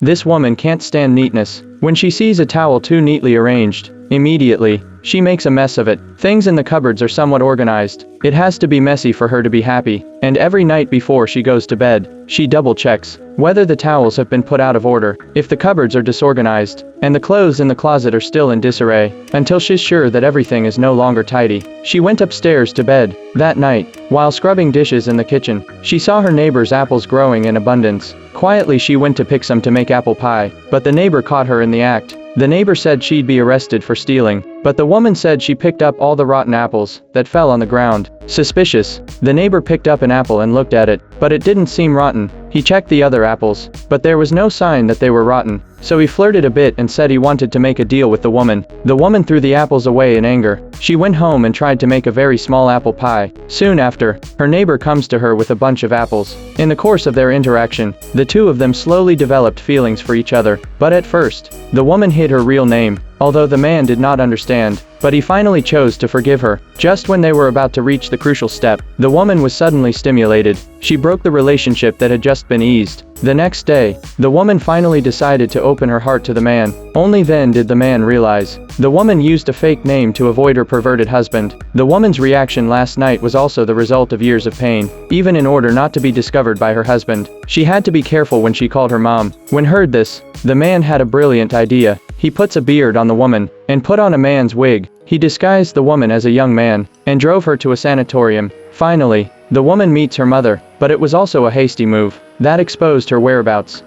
This woman can't stand neatness. When she sees a towel too neatly arranged, immediately, she makes a mess of it. Things in the cupboards are somewhat organized. It has to be messy for her to be happy. And every night before she goes to bed, she double checks whether the towels have been put out of order, if the cupboards are disorganized, and the clothes in the closet are still in disarray, until she's sure that everything is no longer tidy. She went upstairs to bed. That night, while scrubbing dishes in the kitchen, she saw her neighbor's apples growing in abundance. Quietly she went to pick some to make apple pie, but the neighbor caught her in the act. The neighbor said she'd be arrested for stealing, but the woman said she picked up all the rotten apples that fell on the ground. Suspicious, the neighbor picked up an apple and looked at it, but it didn't seem rotten. He checked the other apples, but there was no sign that they were rotten. So he flirted a bit and said he wanted to make a deal with the woman. The woman threw the apples away in anger. She went home and tried to make a very small apple pie. Soon after, her neighbor comes to her with a bunch of apples. In the course of their interaction, the two of them slowly developed feelings for each other. But at first, the woman hid her real name, although the man did not understand. But he finally chose to forgive her. Just when they were about to reach the crucial step, the woman was suddenly stimulated. She broke the relationship that had just been eased. The next day, the woman finally decided to open her heart to the man. Only then did the man realize the woman used a fake name to avoid her perverted husband. The woman's reaction last night was also the result of years of pain. Even in order not to be discovered by her husband, she had to be careful when she called her mom. When heard this, the man had a brilliant idea. He puts a beard on the woman and put on a man's wig. He disguised the woman as a young man and drove her to a sanatorium. Finally, the woman meets her mother, but it was also a hasty move that exposed her whereabouts.